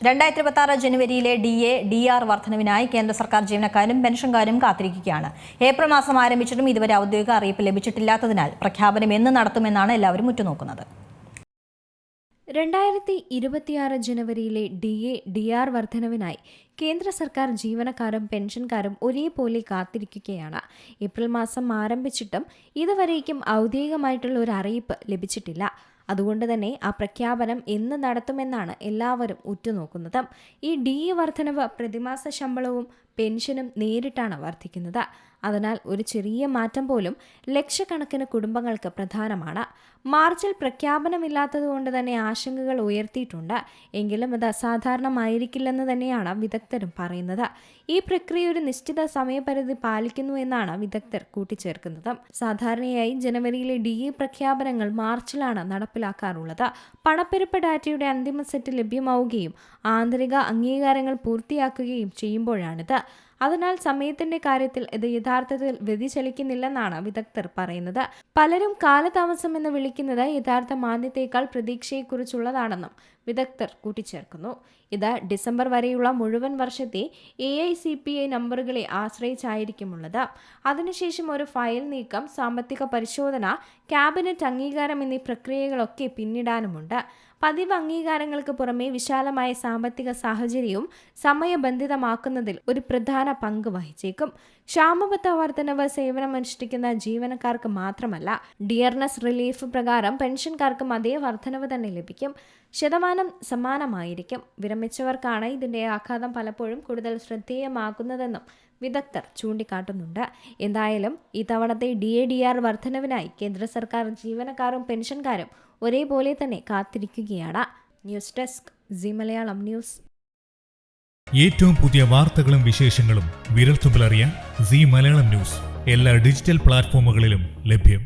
2026 ജനുവരിയിലെ DA/DR വർധനവിനായി കേന്ദ്ര സർക്കാർ ജീവനക്കാരും പെൻഷൻകാരും കാത്തിരിക്കുകയാണ്. ഏപ്രിൽ മാസം ആരംഭിച്ചിട്ടും ഇതുവരെ ഔദ്യോഗിക അറിയിപ്പ് ലഭിച്ചിട്ടില്ലാത്തതിനാൽ പ്രഖ്യാപനം എന്ന് നടത്തുമെന്നാണ് എല്ലാവരും ഉറ്റുനോക്കുന്നത്. 2026 ജനുവരിയിലെ DA/DR വർധനവിനായി കേന്ദ്ര സർക്കാർ ജീവനക്കാരും പെൻഷൻകാരും ഒരേപോലെ കാത്തിരിക്കുകയാണ്. ഏപ്രിൽ മാസം ആരംഭിച്ചിട്ടും ഇതുവരേക്കും ഔദ്യോഗികമായിട്ടുള്ള ഒരു അറിയിപ്പ് ലഭിച്ചിട്ടില്ല. അതുകൊണ്ട് തന്നെ ആ പ്രഖ്യാപനം എന്ന് നടത്തുമെന്നാണ് എല്ലാവരും ഉറ്റുനോക്കുന്നത്. ഈ DA വർധനവ് പ്രതിമാസ ശമ്പളവും പെൻഷനും നേരിട്ടാണ് വർദ്ധിക്കുന്നത്. അതിനാൽ ഒരു ചെറിയ മാറ്റം പോലും ലക്ഷക്കണക്കിന് കുടുംബങ്ങൾക്ക് പ്രധാനമാണ്. മാർച്ചിൽ പ്രഖ്യാപനമില്ലാത്തതുകൊണ്ട് തന്നെ ആശങ്കകൾ ഉയർത്തിയിട്ടുണ്ട്. എങ്കിലും ഇത് അസാധാരണമായിരിക്കില്ലെന്ന് തന്നെയാണ് വിദഗ്ധരും പറയുന്നത്. ഈ പ്രക്രിയ ഒരു നിശ്ചിത സമയപരിധി പാലിക്കുന്നു എന്നാണ് വിദഗ്ധർ കൂട്ടിച്ചേർക്കുന്നത്. സാധാരണയായി ജനുവരിയിലെ DA പ്രഖ്യാപനങ്ങൾ മാർച്ചിലാണ് നടപ്പിലാക്കാറുള്ളത്. പണപ്പെരുപ്പ ഡാറ്റയുടെ അന്തിമ സെറ്റ് ലഭ്യമാവുകയും ആന്തരിക അംഗീകാരങ്ങൾ പൂർത്തിയാക്കുകയും ചെയ്യുമ്പോഴാണിത്. അതിനാൽ സമയത്തിന്റെ കാര്യത്തിൽ ഇത് യഥാർത്ഥത്തിൽ വ്യതിചലിക്കുന്നില്ലെന്നാണ് വിദഗ്ധർ പറയുന്നത്. പലരും കാലതാമസം എന്ന് വിളിക്കുന്നത് യഥാർത്ഥ മാന്ദ്യത്തേക്കാൾ പ്രതീക്ഷയെക്കുറിച്ചുള്ളതാണെന്നും വിദഗ്ധർ കൂട്ടിച്ചേർക്കുന്നു. ഇത് ഡിസംബർ വരെയുള്ള മുഴുവൻ വർഷത്തെ AICPI നമ്പറുകളെ ആശ്രയിച്ചായിരിക്കുമുള്ളത്. അതിനുശേഷം ഒരു ഫയൽ നീക്കം, സാമ്പത്തിക പരിശോധന, ക്യാബിനറ്റ് അംഗീകാരം എന്നീ പ്രക്രിയകളൊക്കെ പിന്നിടാനുമുണ്ട്. പതിവ് അംഗീകാരങ്ങൾക്ക് പുറമെ വിശാലമായ സാമ്പത്തിക സാഹചര്യവും സമയബന്ധിതമാക്കുന്നതിൽ ഒരു പ്രധാന പങ്ക് വഹിച്ചേക്കും. ക്ഷാമബത്ത വർധനവ് സേവനമനുഷ്ഠിക്കുന്ന ജീവനക്കാർക്ക് മാത്രമല്ല, ഡിയർനെസ് റിലീഫ് പ്രകാരം പെൻഷൻകാർക്കും അതേ വർധനവ് തന്നെ ലഭിക്കും. ശതമാനം സമാനമായിരിക്കും. വിരമിച്ചവർക്കാണ് ഇതിന്റെ ആഘാതം പലപ്പോഴും കൂടുതൽ ശ്രദ്ധേയമാകുന്നതെന്നും വിദഗ്ധർ ചൂണ്ടിക്കാട്ടുന്നുണ്ട്. എന്തായാലും ഇത്തവണത്തെ DA/DR വർധനവിനായി കേന്ദ്ര സർക്കാർ ജീവനക്കാരും പെൻഷൻകാരും ഒരേപോലെ തന്നെ കാത്തിരിക്കുകയാണ്. News desk Zee Malayalam news. ഏറ്റവും പുതിയ വാർത്തകളും വിശേഷങ്ങളും വിരൽത്തുമ്പിലറിയാൻ സീ മലയാളം ന്യൂസ് എല്ലാ ഡിജിറ്റൽ പ്ലാറ്റ്ഫോമുകളിലും ലഭ്യം.